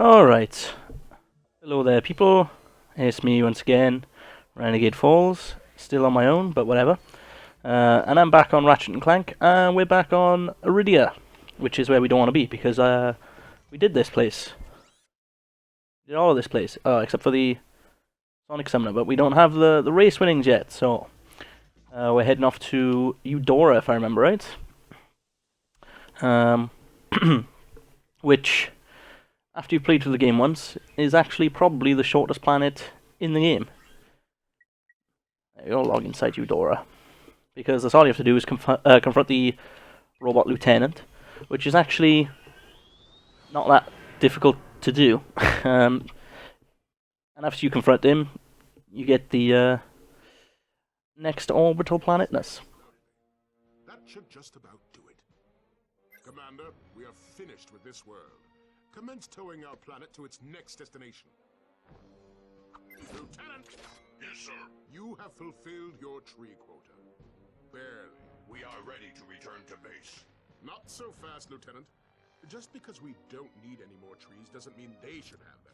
Alright, hello there people, it's me once again, Renegadefalls, still on my own, but whatever. And I'm back on Ratchet and Clank, and we're back on Aridia, which is where we don't want to be, because we did this place. We did all of this place, except for the Sonic Summoner, but we don't have the race winnings yet, so we're heading off to Eudora, if I remember right. Which, after you've played through the game once, is actually probably the shortest planet in the game. There you go, log inside Eudora. Because that's all you have to do is confront the robot lieutenant, which is actually not that difficult to do. And after you confront him, you get the next orbital planetness. That should just about do it. Commander, we are finished with this world. Commence towing our planet to its next destination. Lieutenant! Yes, sir. You have fulfilled your tree quota. Barely. We are ready to return to base. Not so fast, Lieutenant. Just because we don't need any more trees doesn't mean they should have them.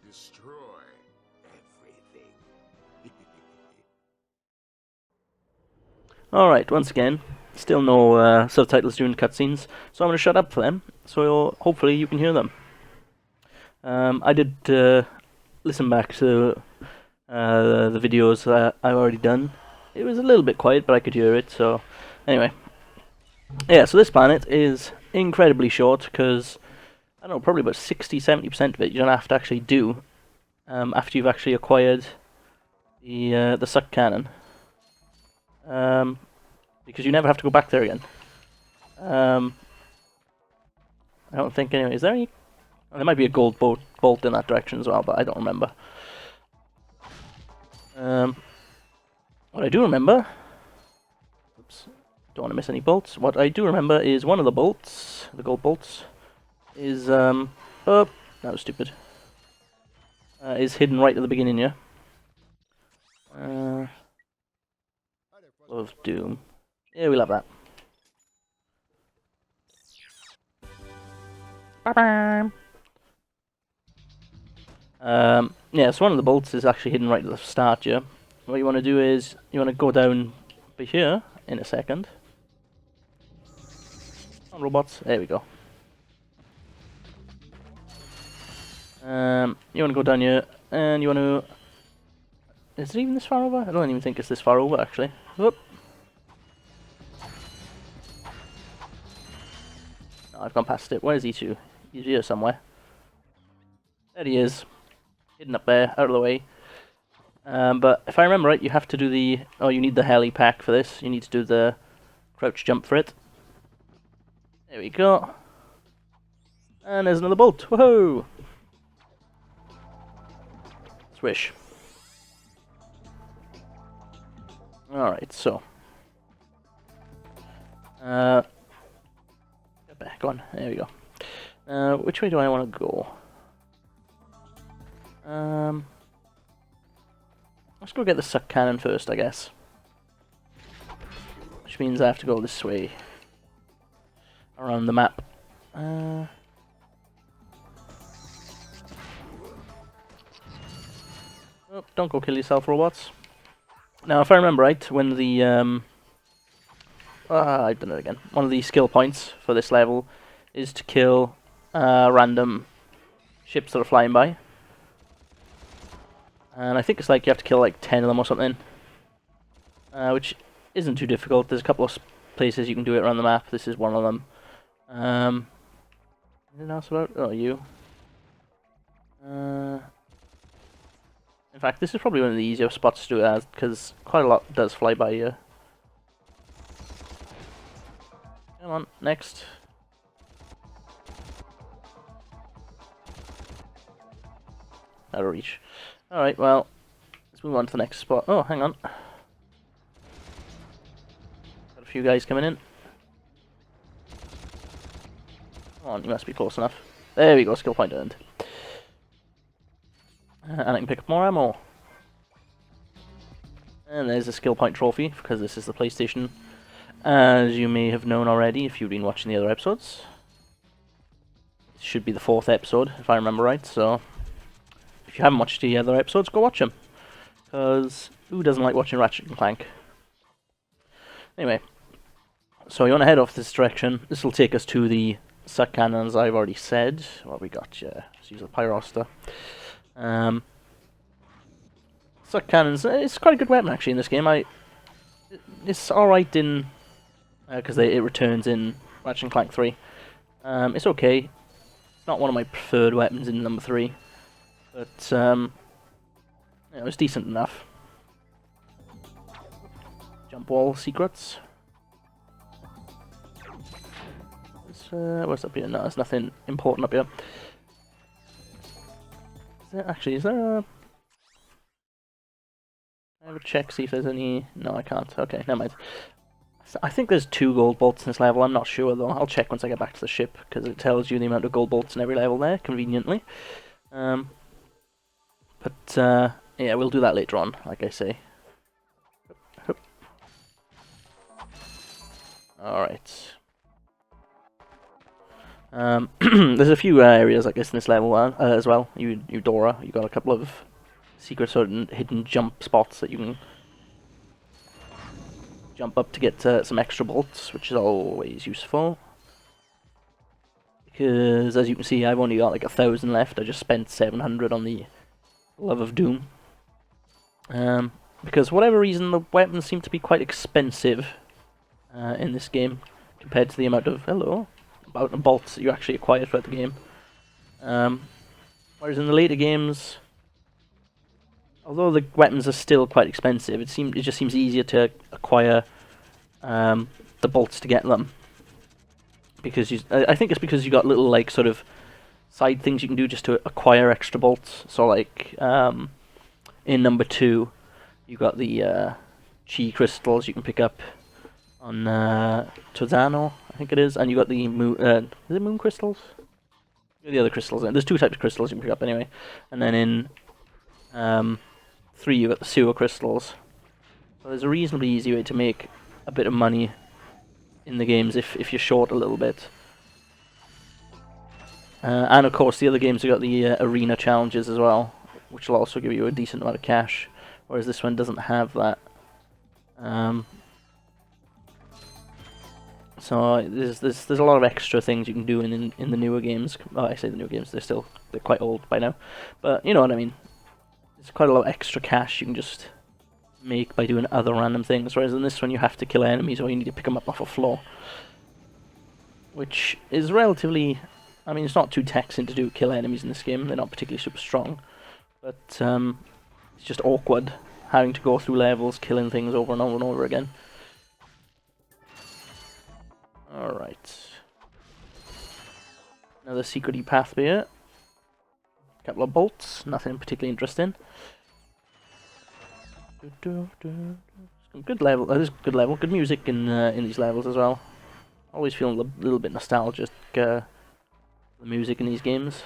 Destroy everything. Alright, once again, still no subtitles during cutscenes, so I'm going to shut up for them, so hopefully you can hear them. I did listen back to the videos that I've already done. It was a little bit quiet, but I could hear it, so anyway. Yeah, so this planet is incredibly short, because, I don't know, probably about 60-70% of it you don't have to actually do after you've actually acquired the suck cannon. Because you never have to go back there again. I don't think anyway. Is there any? Oh, there might be a gold bolt in that direction as well, but I don't remember. What I do remember... Oops. Don't want to miss any bolts. What I do remember is one of the bolts, the gold bolts, is, oh, that was stupid. Is hidden right at the beginning here. Of Doom. Yeah, we'll have that. Yeah, so one of the bolts is actually hidden right at the start here. What you want to do is, you want to go down by here in a second. Come on, robots. There we go. You want to go down here, and you want to... Is it even this far over? I don't even think it's this far over, actually. Whoop. No, I've gone past it. Where is E2? He's here somewhere. There he is. Hidden up there, out of the way. But if I remember right, you have to do the... Oh, you need the heli pack for this. You need to do the crouch jump for it. There we go. And there's another bolt. Woohoo! Swish. Alright, so. Get back on. There we go. Which way do I want to go? Let's go get the suck cannon first, I guess. Which means I have to go this way. Around the map. Oh, don't go kill yourself, robots. Now, if I remember right, when the, I've done it again. One of the skill points for this level is to kill random ships that are flying by. And I think it's like you have to kill like 10 of them or something. Which isn't too difficult. There's a couple of places you can do it around the map. This is one of them. Anything else about? Oh, you. In fact, this is probably one of the easier spots to do it as, because quite a lot does fly by here. Come on, next. Out of reach. Alright, well, let's move on to the next spot. Oh, hang on. Got a few guys coming in. Come on, you must be close enough. There we go, skill point earned. And I can pick up more ammo. And there's a skill point trophy, because this is the PlayStation. As you may have known already if you've been watching the other episodes. should be the 4th episode, if I remember right, so if you haven't watched the other episodes, go watch them. Because who doesn't like watching Ratchet and Clank? Anyway, so you want to head off this direction. This will take us to the suck cannons, I've already said. What we got? Yeah, let's use the Pyroster. Suck cannons, it's quite a good weapon actually in this game. It's alright in, because it returns in Ratchet and Clank 3. It's okay. It's not one of my preferred weapons in number 3. But, it's decent enough. Jump wall secrets. What's up here? No, there's nothing important up here. Is there a... I have a check, see if there's any... No, I can't. Okay, never mind. I think there's 2 gold bolts in this level, I'm not sure though. I'll check once I get back to the ship, because it tells you the amount of gold bolts in every level there, conveniently. Yeah, we'll do that later on, like I say. Alright. There's a few areas, I guess, in this level as well. Eudora, you got a couple of secret sort of hidden jump spots that you can jump up to get some extra bolts, which is always useful. Because, as you can see, I've only got like 1,000 left. I just spent 700 on the Love of Doom. Because for whatever reason, the weapons seem to be quite expensive in this game compared to the amount of bolts that you actually acquire throughout the game. Whereas in the later games, although the weapons are still quite expensive, it just seems easier to acquire the bolts to get them. Because I think it's because you got little like sort of side things you can do just to acquire extra bolts. So like in number 2, you got the chi crystals you can pick up on Tozano, I think it is, and you got the moon. Is it moon crystals? The other crystals. There's 2 types of crystals you can pick up anyway, and then in 3 you got the sewer crystals. So there's a reasonably easy way to make a bit of money in the games if you're short a little bit. And of course the other games you got the arena challenges as well, which will also give you a decent amount of cash, whereas this one doesn't have that. So there's a lot of extra things you can do in the newer games. Well, I say the newer games, they're quite old by now, but you know what I mean. There's quite a lot of extra cash you can just make by doing other random things, whereas in this one you have to kill enemies or you need to pick them up off a floor, which is relatively... I mean, it's not too taxing to kill enemies in this game. They're not particularly super strong, but it's just awkward having to go through levels killing things over and over and over again. Alright. Another secret-y path here. Couple of bolts, nothing particularly interesting. Some good level. This is good level. Good music in these levels as well. Always feeling a little bit nostalgic. The music in these games.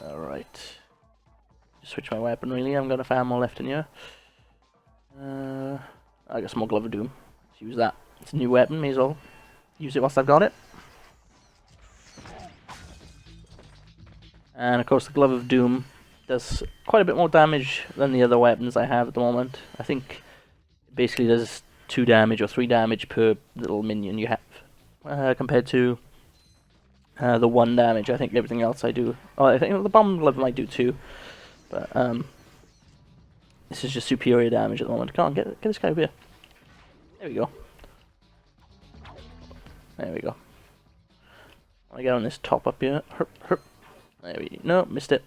Alright. Just switch my weapon really. I haven't got enough ammo left in here. I got some more Glove of Doom. Let's use that. It's a new weapon. May as well use it whilst I've got it. And of course the Glove of Doom does quite a bit more damage than the other weapons I have at the moment. I think it basically does 2 damage or 3 damage per little minion you have, compared to the 1 damage. I think everything else I do... Oh, I think the bomb glove might do 2, but this is just superior damage at the moment. Come on, get this guy over here. There we go. There we go. I get on this top up here. Herp, herp. There we... No, missed it.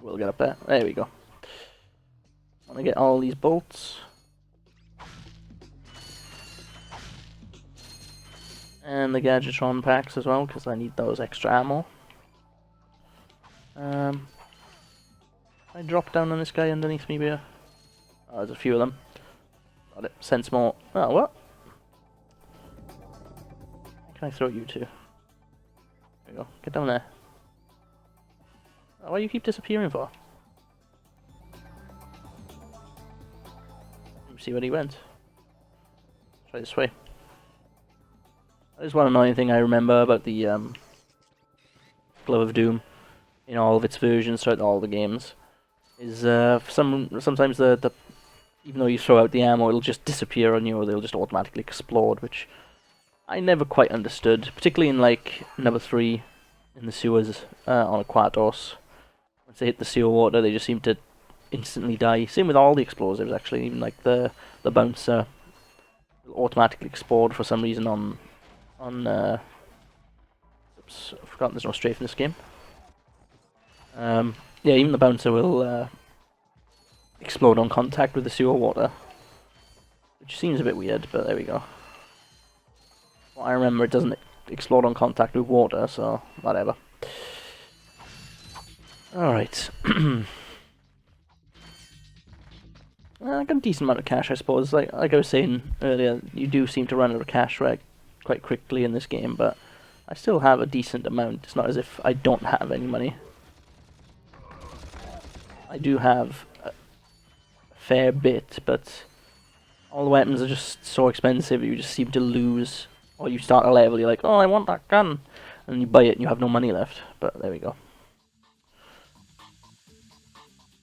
We'll get up there. There we go. I'm gonna get all these bolts. And the Gadgetron packs as well, because I need those extra ammo. I drop down on this guy underneath me here. Oh, there's a few of them. Got it. Sense more. Oh, what? Can I throw you two? There we go. Get down there. Oh, why do you keep disappearing for? Let me see where he went. Try this way. There's one annoying thing I remember about the Glove of Doom in all of its versions throughout all the games is sometimes the even though you throw out the ammo, it'll just disappear on you, or they'll just automatically explode, which I never quite understood, particularly in like number 3 in the sewers on Aquatos. Once they hit the sewer water, they just seem to instantly die. Same with all the explosives, actually, even like the bouncer will automatically explode for some reason on oops, I've forgotten there's no strafe in this game. Yeah, even the bouncer will explode on contact with the sewer water, which seems a bit weird, but there we go. Well, I remember it doesn't explode on contact with water, so whatever. Alright. I got a decent amount of cash, I suppose. Like I was saying earlier, you do seem to run out of cash quite quickly in this game, but I still have a decent amount. It's not as if I don't have any money. I do have a fair bit, but all the weapons are just so expensive, you just seem to lose. Or you start a level, you're like, oh, I want that gun, and you buy it and you have no money left. But there we go.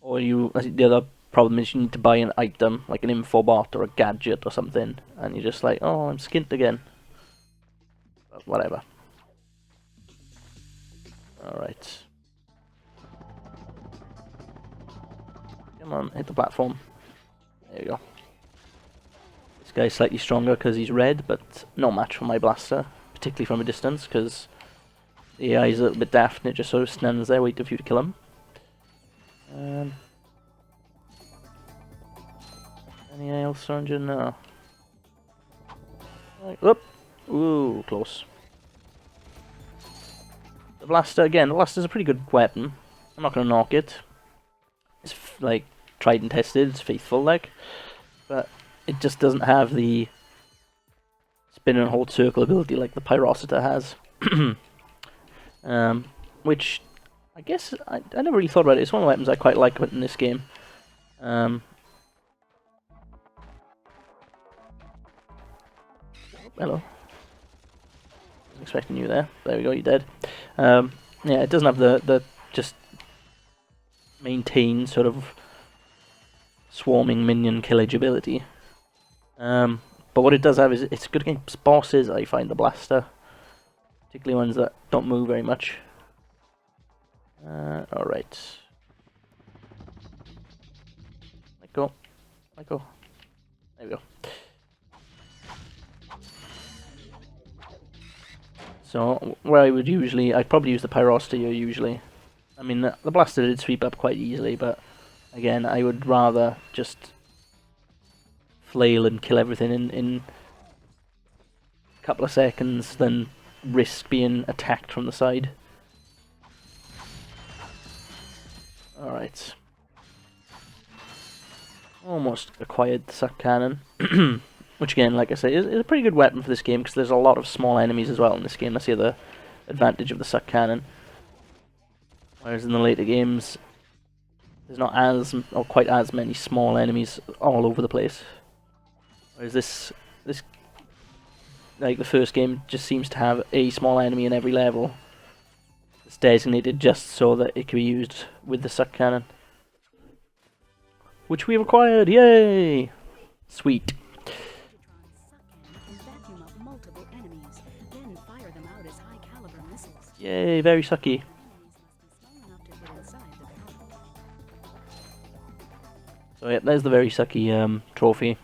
Or the other problem is you need to buy an item, like an infobot or a gadget or something, and you're just like, oh, I'm skint again. But whatever. Alright. Come on, hit the platform. There you go. This guy's slightly stronger because he's red, but no match for my blaster, particularly from a distance, because the AI is a little bit daft and it just sort of stands there waiting for you to kill him. Anything else, Ranger? No. Right, whoop! Ooh, close. The blaster, again, the blaster's a pretty good weapon. I'm not going to knock it. It's like tried and tested, it's faithful, like, but it just doesn't have the spin and hold circle ability like the Pyrocita has. Which I guess I never really thought about it. It's one of the weapons I quite like in this game. Hello. Wasn't expecting you there. There we go, you're dead. Yeah, it doesn't have the just maintain sort of swarming minion killage ability. But what it does have is it's good against bosses, I find, the blaster. Particularly ones that don't move very much. Alright. Let go. Let go. There we go. So, where I'd probably use the Pyrocita here usually. I mean, the blaster did sweep up quite easily, but again, I would rather just flail and kill everything in a couple of seconds than risk being attacked from the side. Alright. Almost acquired the suck cannon. Which again, like I say, is a pretty good weapon for this game, because there's a lot of small enemies as well in this game. That's the other advantage of the suck cannon. Whereas in the later games, there's not as, or quite as many small enemies all over the place. Whereas this like the first game just seems to have a small enemy in every level. It's designated just so that it can be used with the suck cannon. Which we have acquired, yay! Sweet. Yay, very sucky. So yeah, there's the very sucky trophy.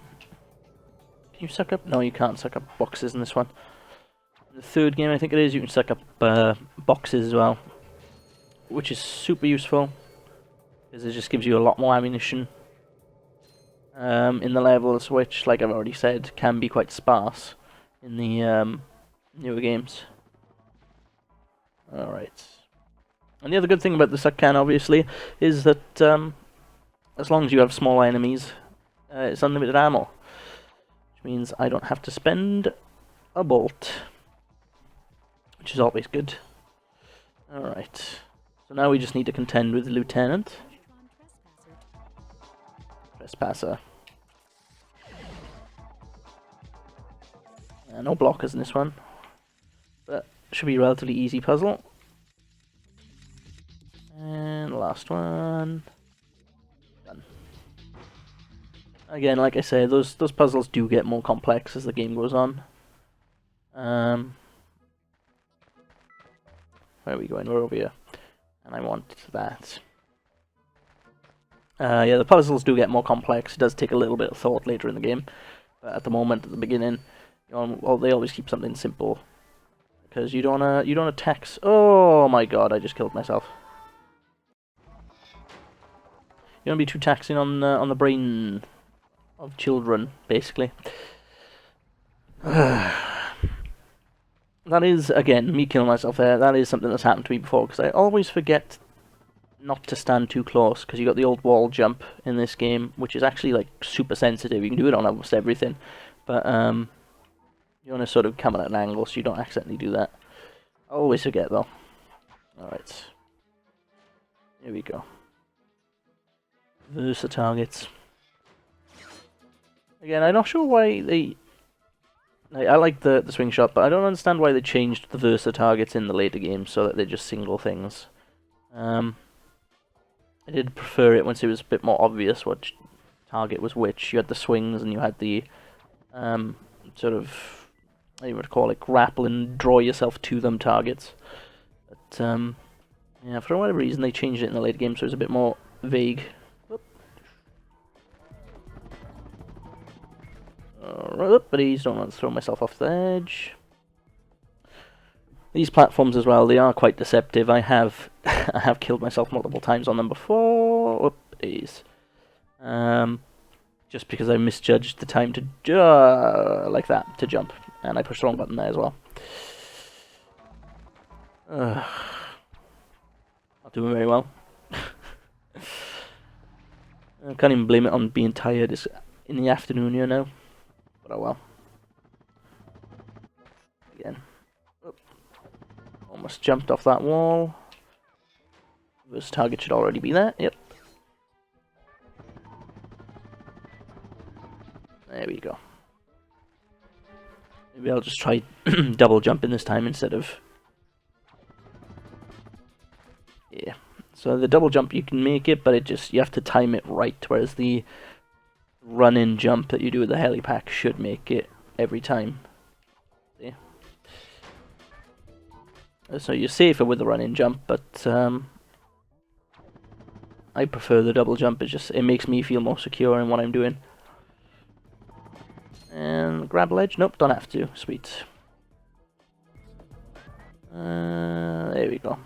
Can you suck up? No, you can't suck up boxes in this one. In the third game, I think it is, you can suck up boxes as well. Which is super useful, because it just gives you a lot more ammunition in the levels, which, like I've already said, can be quite sparse in the newer games. Alright. And the other good thing about the suck can, obviously, is that as long as you have small enemies, it's unlimited ammo. Which means I don't have to spend a bolt. Which is always good. Alright. So now we just need to contend with the Lieutenant. Trespasser. No blockers in this one. should be a relatively easy puzzle. And last one. Done. Again, like I say, those puzzles do get more complex as the game goes on. Where are we going? We're over here. And I want that. Yeah, the puzzles do get more complex. It does take a little bit of thought later in the game. But at the moment, at the beginning, well, they always keep something simple. Because you don't wanna tax. Oh my god! I just killed myself. You don't be too taxing on the brain of children, basically. That is, again, me killing myself there. That is something that's happened to me before because I always forget not to stand too close because you got the old wall jump in this game, which is actually like super sensitive. You can do it on almost everything, but you want to sort of come at an angle so you don't accidentally do that. I always forget though. Alright. Here we go. Versa targets. Again, I'm not sure why they... I like the swing shot, but I don't understand why they changed the Versa targets in the later games so that they're just single things. I did prefer it once it was a bit more obvious what target was which. You had the swings and you had the sort of, what you would call it, grapple and draw yourself to them targets. But yeah, for whatever reason they changed it in the later game so it was a bit more vague. Alright, but please don't want to throw myself off the edge. These platforms as well, they are quite deceptive. I have killed myself multiple times on them before. Whoopsies. Just because I misjudged the time to like that to jump, and I pushed the wrong button there as well. Not doing very well. I can't even blame it on being tired. It's in the afternoon here now. But oh well. Again. Oh. Almost jumped off that wall. This target should already be there. Yep. There we go. Maybe I'll just try double jumping this time instead of... Yeah. So the double jump you can make it, but you have to time it right, whereas the run-in jump that you do with the helipack should make it every time. See? So you're safer with the run-in jump, but I prefer the double jump. It makes me feel more secure in what I'm doing. And grab a ledge? Nope, don't have to. Sweet. There we go.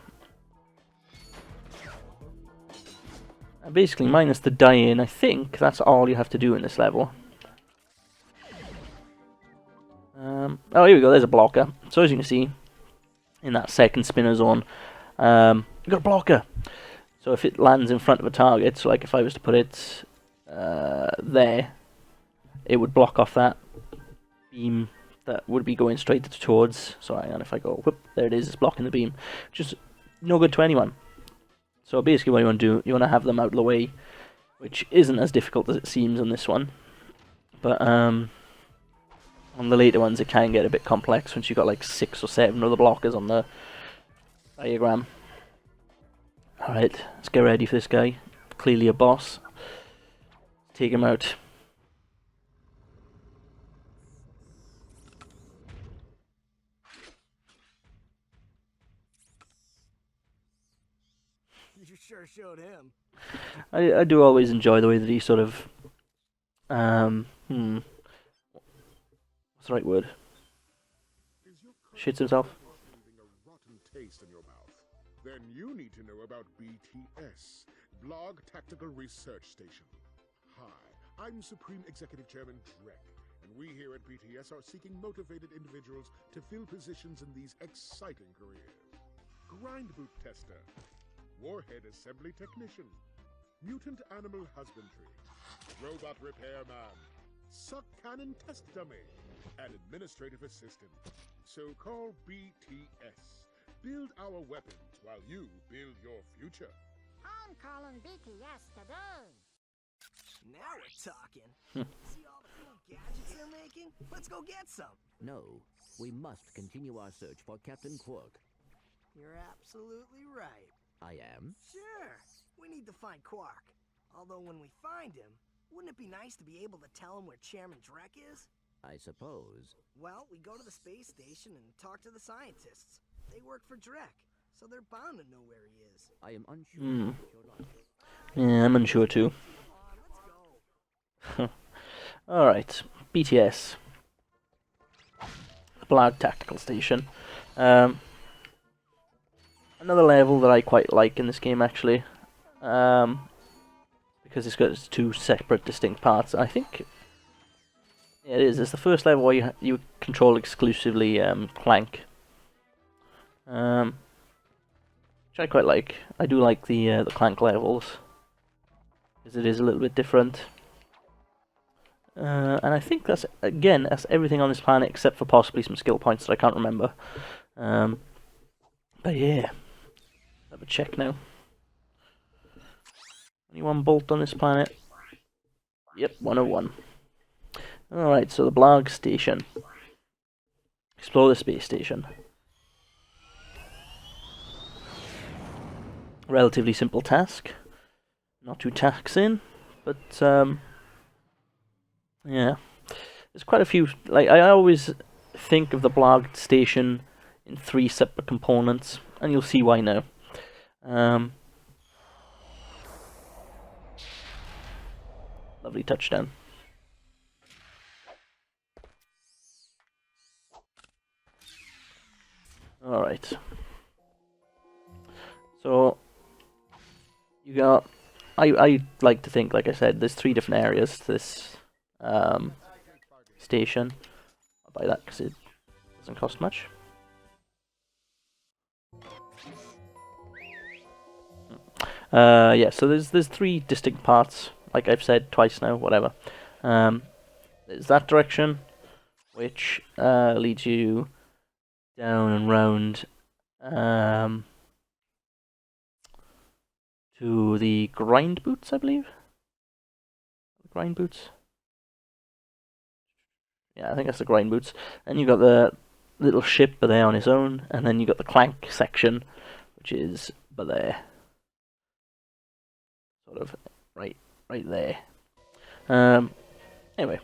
Basically, minus the die-in, I think that's all you have to do in this level. Oh, here we go, there's a blocker. So as you can see, in that second spinner zone, you got a blocker. So if it lands in front of a target, so like if I was to put it there, it would block off that beam that would be going straight towards. So hang on, if I go, whoop, there it is, it's blocking the beam. Which is no good to anyone. So basically what you want to do, you want to have them out of the way, which isn't as difficult as it seems on this one. But on the later ones it can get a bit complex once you've got like 6 or 7 other blockers on the diagram. Alright, let's get ready for this guy. Clearly a boss. Take him out. You sure showed him. I do always enjoy the way that he sort of what's the right word? Shits himself. Leaving a rotten taste in your mouth. Then you need to know about BTS, Blog Tactical Research Station. Hi, I'm Supreme Executive Chairman Drek, and we here at BTS are seeking motivated individuals to fill positions in these exciting careers. Grind boot tester, warhead assembly technician, mutant animal husbandry, robot repairman, suck cannon test dummy, and administrative assistant. So call BTS. Build our weapons while you build your future. I'm calling BTS today. Now we're talking. See all the cool gadgets they're making? Let's go get some. No, we must continue our search for Captain Quark. You're absolutely right. I am? Sure, we need to find Quark. Although when we find him, wouldn't it be nice to be able to tell him where Chairman Drek is? I suppose. Well, we go to the space station and talk to the scientists. They work for Drek, so they're bound to know where he is. I am unsure about your logic. Yeah, I'm unsure too. Come on, let's go. Alright, BTS. Blag Tactical Station. Another level that I quite like in this game, actually. Because it's got its two separate, distinct parts. I think... yeah, it is. It's the first level where you control exclusively Clank. Which I quite like. I do like the Clank levels. Because it is a little bit different. And I think that's everything on this planet except for possibly some skill points that I can't remember. But yeah, have a check now. Only one bolt on this planet. Yep, 101. Alright, so the Blag Station. Explore the space station. Relatively simple task. Not too taxing, but yeah, there's quite a few. Like, I always think of the Blag Station in 3 separate components, and you'll see why now. Lovely touchdown. Alright. So, you got... I like to think, like I said, there's 3 different areas to this station. I'll buy that because it doesn't cost much. Yeah, so there's 3 distinct parts, like I've said twice now, whatever. There's that direction, which leads you down and round to the grind boots, I believe. Grind boots. Yeah, I think that's the grind boots. And you got the little ship there on its own, and then you got the Clank section, which is there. Sort of right there. Anyway,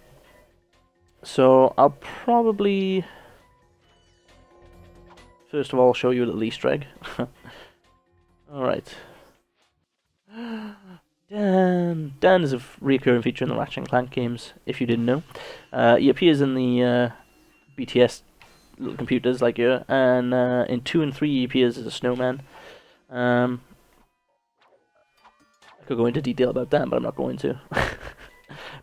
so I'll probably first of all show you a little Easter egg. Alright. Dan is a recurring feature in the Ratchet and Clank games, if you didn't know. He appears in the BTS little computers like you, and in 2 and 3 he appears as a snowman. I could go into detail about that, but I'm not going to.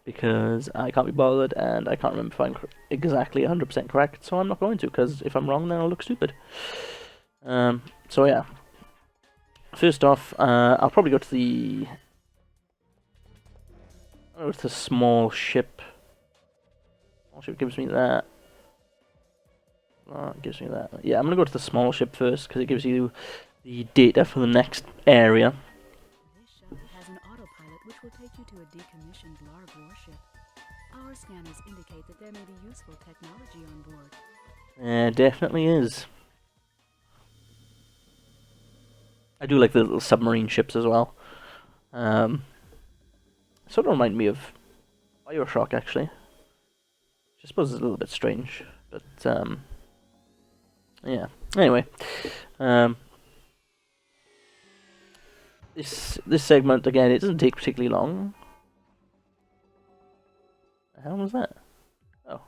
Because I can't be bothered, and I can't remember if I'm exactly 100% correct, so I'm not going to, because if I'm wrong then I'll look stupid. So yeah. First off, I'll probably go to the... small ship. Small ship gives me that. Oh, it gives me that. Yeah, I'm gonna go to the small ship first, because it gives you the data for the next area. This shuttle has an autopilot which will take you to a decommissioned Larg warship. Our scanners indicate that there may be useful technology on board. There definitely is. I do like the little submarine ships as well. Sort of remind me of Bioshock, actually. Which I suppose is a little bit strange, but yeah. Anyway, this segment again, it doesn't take particularly long. The hell was that? Oh,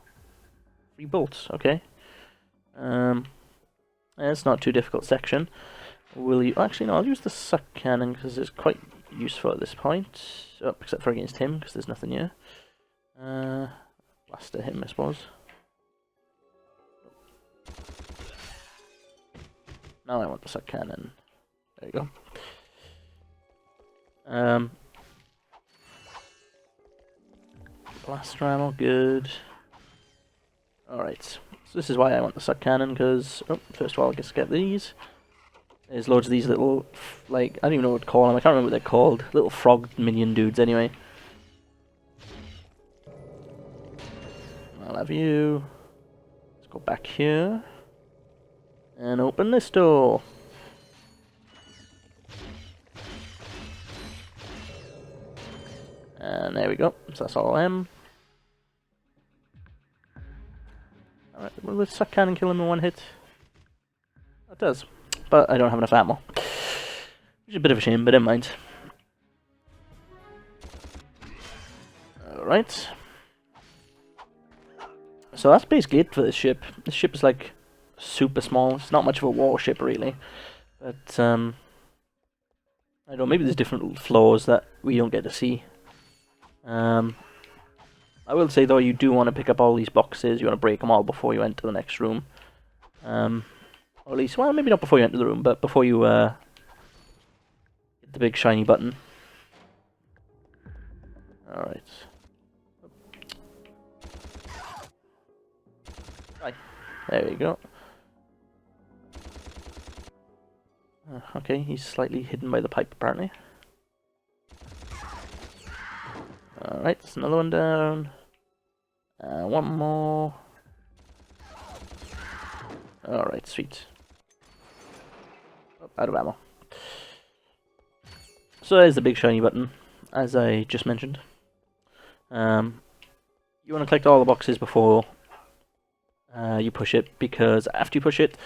3 bolts. Okay. It's not too difficult section. Will you actually? No, I'll use the suck cannon because it's quite useful at this point. Oh, except for against him because there's nothing here. Blaster him, I suppose. Now I want the suck cannon. There you go. Blaster ammo, good. Alright, so this is why I want the suck cannon, because, first of all, I guess get these. There's loads of these little, like, I don't even know what to call them, I can't remember what they're called. Little frog minion dudes, anyway. I'll have you. Let's go back here. And open this door. And there we go. So that's all them. Alright, will the suck cannon kill him in one hit? It does. But I don't have enough ammo. Which is a bit of a shame, but never mind. Alright. So that's basically it for this ship. This ship is like super small. It's not much of a warship really. But I don't know, maybe there's different flaws that we don't get to see. I will say though, you do want to pick up all these boxes. You want to break them all before you enter the next room. Or at least, well, maybe not before you enter the room, but before you hit the big shiny button. Alright. Right. There we go. Okay, he's slightly hidden by the pipe apparently. Alright, there's another one down. One more. Alright, sweet. Oh, out of ammo. So there's the big shiny button, as I just mentioned. You want to collect all the boxes before you push it, because after you push it,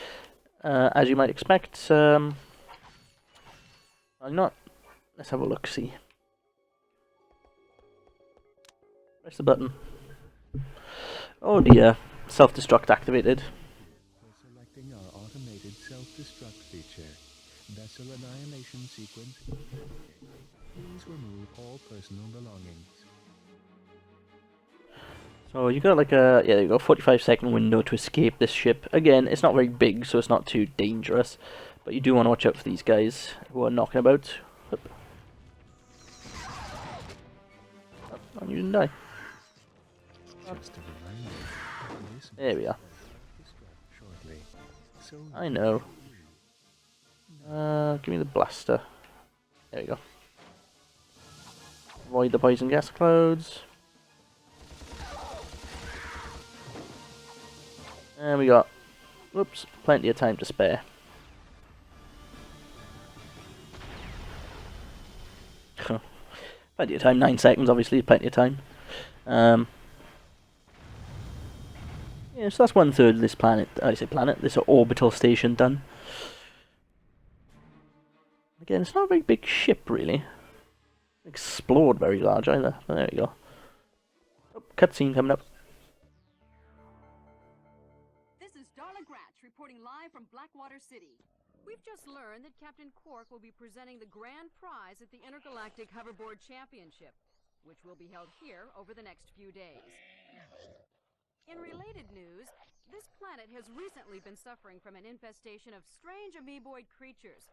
as you might expect, well, not. Let's have a look, see. Press the button. Oh dear, self-destruct activated. For selecting our automated self-destruct feature. Vessel annihilation sequence. Please remove all personal belongings. So you got like a, yeah, there you go, 45-second window to escape this ship. Again, it's not very big, so it's not too dangerous. But you do want to watch out for these guys who are knocking about. Oh, and you didn't die. Just a reminder. There we are. Shortly. So I know. Give me the blaster. There we go. Avoid the poison gas clouds. And we got, whoops, plenty of time to spare. Plenty of time, 9 seconds obviously, plenty of time. Yeah, so that's 1/3 of this planet, I say planet, this orbital station done. Again, it's not a very big ship really. Explored very large either, but there we go. Oh, cutscene coming up. This is Darla Gratch reporting live from Blackwater City. We've just learned that Captain Quark will be presenting the grand prize at the Intergalactic Hoverboard Championship, which will be held here over the next few days. In related news, this planet has recently been suffering from an infestation of strange amoeboid creatures.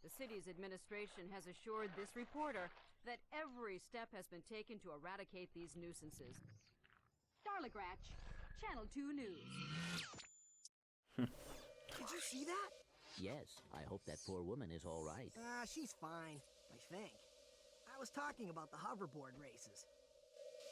The city's administration has assured this reporter that every step has been taken to eradicate these nuisances. Darla Gratch, Channel 2 News. Did you see that? Yes, I hope that poor woman is all right. She's fine, I think. I was talking about the hoverboard races.